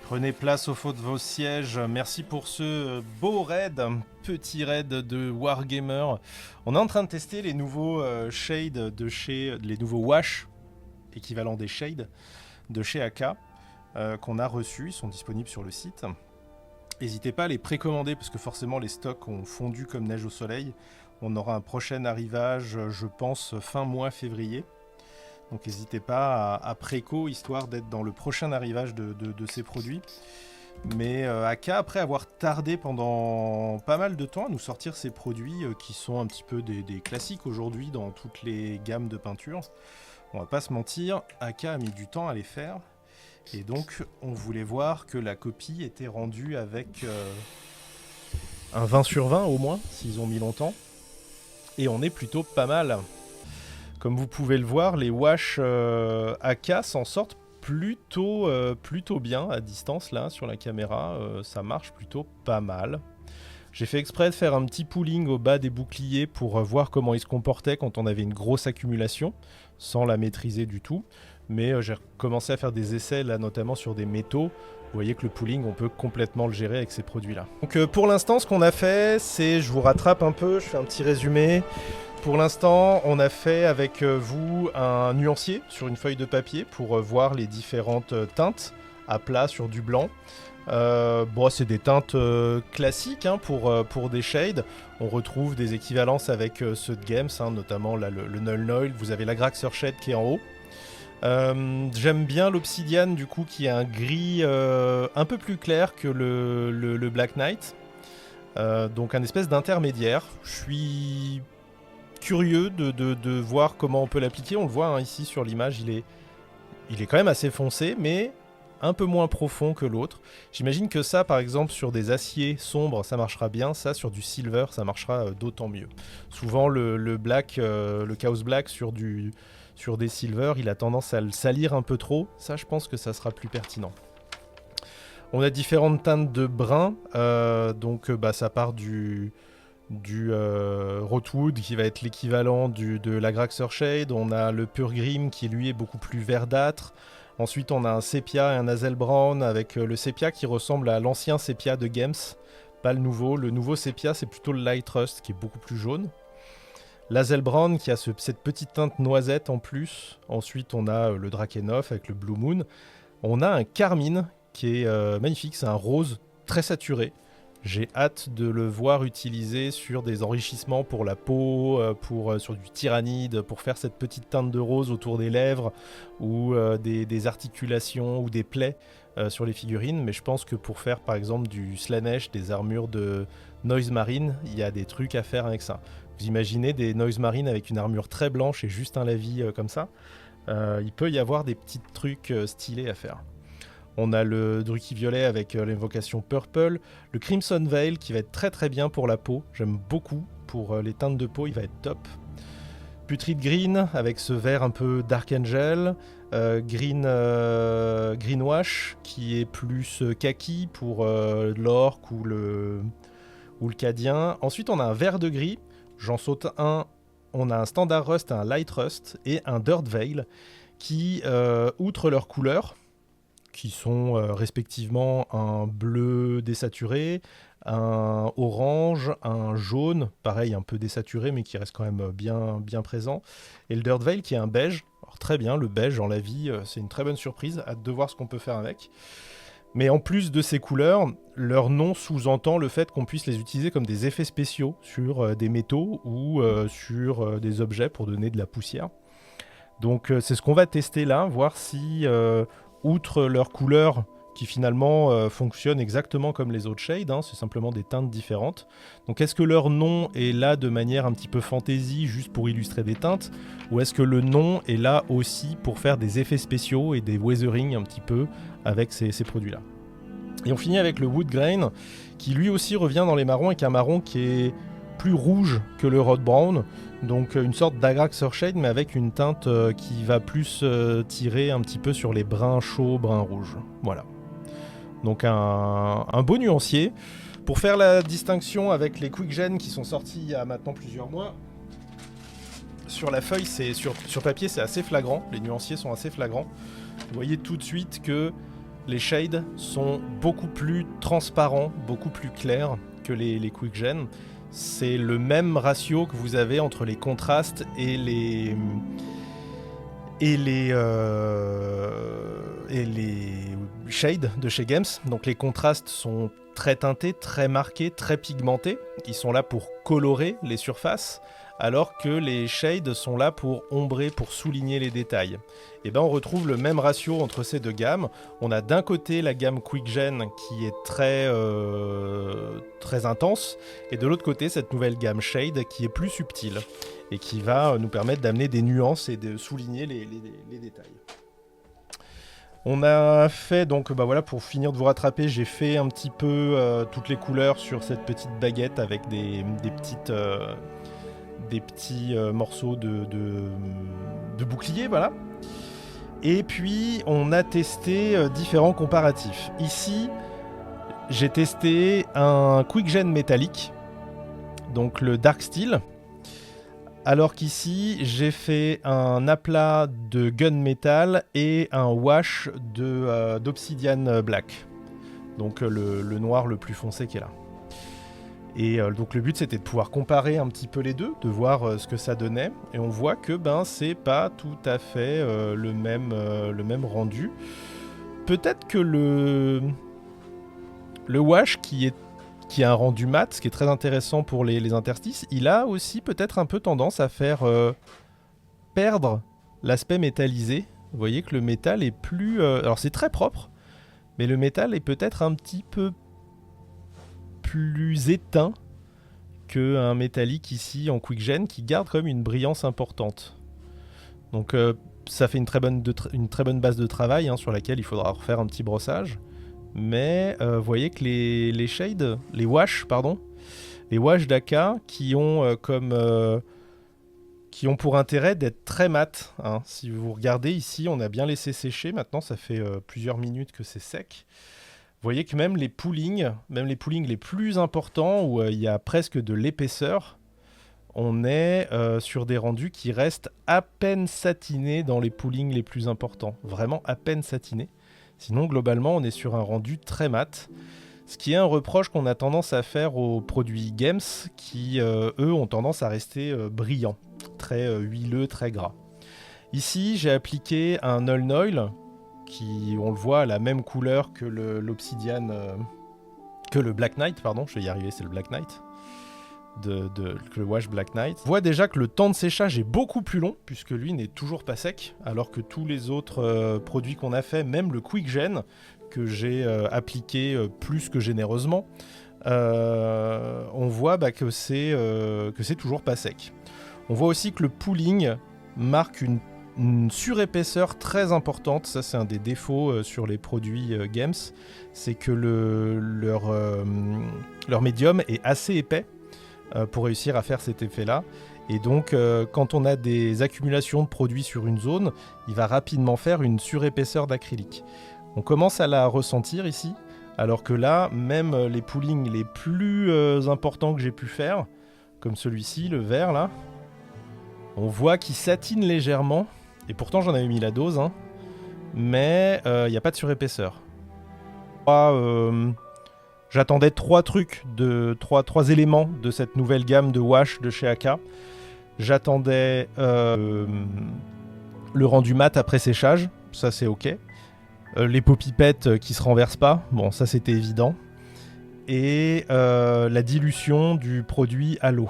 Prenez place au fond de vos sièges. Merci pour ce beau raid, petit raid de Wargamer. On est en train de tester les nouveaux shades de chez... les nouveaux wash, équivalent des shades, de chez AK, qu'on a reçus. Ils sont disponibles sur le site. N'hésitez pas à les précommander parce que forcément les stocks ont fondu comme neige au soleil. On aura un prochain arrivage, je pense, fin mois février. Donc n'hésitez pas à préco, histoire d'être dans le prochain arrivage de ces produits. Mais AK, après avoir tardé pendant pas mal de temps à nous sortir ces produits qui sont un petit peu des classiques aujourd'hui dans toutes les gammes de peinture, on va pas se mentir, AK a mis du temps à les faire. Et donc on voulait voir que la copie était rendue avec un 20 sur 20 au moins, s'ils ont mis longtemps. Et on est plutôt pas mal. Comme vous pouvez le voir, les wash AK s'en sortent plutôt bien à distance là sur la caméra. Ça marche plutôt pas mal. J'ai fait exprès de faire un petit pooling au bas des boucliers pour voir comment ils se comportaient quand on avait une grosse accumulation, sans la maîtriser du tout. Mais j'ai commencé à faire des essais là, notamment sur des métaux. Vous voyez que le pooling, on peut complètement le gérer avec ces produits-là. Donc pour l'instant, ce qu'on a fait, c'est, je vous rattrape un peu, je fais un petit résumé. Pour l'instant, on a fait avec vous un nuancier sur une feuille de papier pour voir les différentes teintes à plat sur du blanc. Bon, c'est des teintes classiques hein, pour des shades. On retrouve des équivalences avec ceux de Games, hein, notamment là, le Null Noil. Vous avez la Graxer Shade qui est en haut. J'aime bien l'Obsidian du coup qui est un gris un peu plus clair que le Black Knight. Donc un espèce d'intermédiaire. Je suis curieux de voir comment on peut l'appliquer. On le voit hein, ici sur l'image, il est quand même assez foncé, mais un peu moins profond que l'autre. J'imagine que ça, par exemple, sur des aciers sombres, ça marchera bien. Ça, sur du silver, ça marchera d'autant mieux. Souvent, le black, le Chaos Black sur des silver, il a tendance à le salir un peu trop. Ça, je pense que ça sera plus pertinent. On a différentes teintes de brun. Donc, ça part du du Rosewood qui va être l'équivalent de la Graxer Shade. On a le Pure Grim qui lui est beaucoup plus verdâtre. Ensuite on a un Sepia et un Hazel Brown avec le Sepia qui ressemble à l'ancien Sepia de Games, pas le nouveau. Le nouveau Sepia c'est plutôt le Light Rust qui est beaucoup plus jaune. L'Hazel Brown qui a cette petite teinte noisette en plus. Ensuite on a le Drakenoff avec le Blue Moon. On a un Carmine qui est magnifique, c'est un rose très saturé. J'ai hâte de le voir utilisé sur des enrichissements pour la peau, sur du tyrannide, pour faire cette petite teinte de rose autour des lèvres ou des articulations ou des plaies sur les figurines. Mais je pense que pour faire par exemple du Slanesh, des armures de Noise Marine, il y a des trucs à faire avec ça. Vous imaginez des Noise Marine avec une armure très blanche et juste un lavis comme ça, il peut y avoir des petits trucs stylés à faire. On a le Druchii Violet avec l'invocation Purple, le Crimson Veil qui va être très très bien pour la peau, j'aime beaucoup, pour les teintes de peau il va être top. Putrid Green avec ce vert un peu Dark Angel, Greenwash qui est plus kaki pour l'orc ou le cadien. Ensuite on a un vert de gris, j'en saute un, on a un Standard Rust, un Light Rust et un Dirt Veil qui, outre leurs couleurs, qui sont respectivement un bleu désaturé, un orange, un jaune, pareil un peu désaturé mais qui reste quand même bien présent, et le Dirt Veil qui est un beige. Alors très bien, le beige en la vie, c'est une très bonne surprise, hâte de voir ce qu'on peut faire avec. Mais en plus de ces couleurs, leur nom sous-entend le fait qu'on puisse les utiliser comme des effets spéciaux sur des métaux ou sur des objets pour donner de la poussière. Donc c'est ce qu'on va tester là, voir si... outre leurs couleurs qui finalement fonctionnent exactement comme les autres shades, c'est simplement des teintes différentes. Donc est-ce que leur nom est là de manière un petit peu fantasy, juste pour illustrer des teintes, ou est-ce que le nom est là aussi pour faire des effets spéciaux et des weathering un petit peu avec ces produits-là. Et on finit avec le Wood Grain, qui lui aussi revient dans les marrons, avec un marron qui est plus rouge que le Rod Brown, donc une sorte d'Agraxer Shade mais avec une teinte qui va plus tirer un petit peu sur les brins chauds, brins rouges. Voilà. Donc un beau nuancier. Pour faire la distinction avec les Quick Gen qui sont sortis il y a maintenant plusieurs mois, sur la feuille, sur papier c'est assez flagrant, les nuanciers sont assez flagrants. Vous voyez tout de suite que les shades sont beaucoup plus transparents, beaucoup plus clairs que les Quick Gen. C'est le même ratio que vous avez entre les contrastes et les shades de chez Games. Donc les contrastes sont très teintés, très marqués, très pigmentés. Ils sont là pour colorer les surfaces, alors que les shades sont là pour ombrer, pour souligner les détails. Et ben on retrouve le même ratio entre ces deux gammes. On a d'un côté la gamme Quick Gen qui est très intense, et de l'autre côté cette nouvelle gamme Shade qui est plus subtile et qui va nous permettre d'amener des nuances et de souligner les détails. On a fait, donc voilà, pour finir de vous rattraper, j'ai fait un petit peu toutes les couleurs sur cette petite baguette avec des petits morceaux de bouclier, voilà. Et puis on a testé différents comparatifs. Ici, j'ai testé un Quick Gen métallique, donc le Dark Steel, alors qu'ici j'ai fait un aplat de gunmetal et un wash d'obsidian black, donc le noir le plus foncé qui est là. Et donc le but c'était de pouvoir comparer un petit peu les deux, de voir ce que ça donnait, et on voit que c'est pas tout à fait le même rendu. Peut-être que le wash qui a un rendu mat, ce qui est très intéressant pour les interstices, il a aussi peut-être un peu tendance à faire perdre l'aspect métallisé. Vous voyez que le métal est plus... alors c'est très propre, mais le métal est peut-être un petit peu plus éteint qu'un métallique ici en Quick Gen qui garde quand même une brillance importante. Donc ça fait une très bonne base de travail sur laquelle il faudra refaire un petit brossage. Mais vous voyez que les shades, les wash d'Aka qui ont pour intérêt d'être très mat. Si vous regardez ici, on a bien laissé sécher. Maintenant, ça fait plusieurs minutes que c'est sec. Vous voyez que même les poolings les plus importants, où il y a presque de l'épaisseur, on est sur des rendus qui restent à peine satinés dans les poolings les plus importants. Vraiment à peine satinés. Sinon, globalement, on est sur un rendu très mat. Ce qui est un reproche qu'on a tendance à faire aux produits Games, qui, eux, ont tendance à rester brillants, très huileux, très gras. Ici, j'ai appliqué un Null Oil, qui, on le voit, a la même couleur que l'Obsidian, que le Black Knight, pardon, je vais y arriver, c'est le Black Knight. Que le Wash Black Knight. On voit déjà que le temps de séchage est beaucoup plus long, puisque lui n'est toujours pas sec, alors que tous les autres produits qu'on a fait, même le Quick Gen, que j'ai appliqué plus que généreusement, on voit que c'est toujours pas sec. On voit aussi que le pooling marque une surépaisseur très importante. Ça, c'est un des défauts sur les produits Games, c'est que leur médium est assez épais pour réussir à faire cet effet-là. Et donc, quand on a des accumulations de produits sur une zone, il va rapidement faire une surépaisseur d'acrylique. On commence à la ressentir ici, alors que là, même les poolings les plus importants que j'ai pu faire, comme celui-ci, le vert là, on voit qu'il satine légèrement, et pourtant j'en avais mis la dose, hein, mais il n'y a pas de surépaisseur. J'attendais trois éléments de cette nouvelle gamme de wash de chez Aka. J'attendais le rendu mat après séchage, ça c'est ok. Les pots pipettes qui se renversent pas, bon ça c'était évident. Et la dilution du produit à l'eau.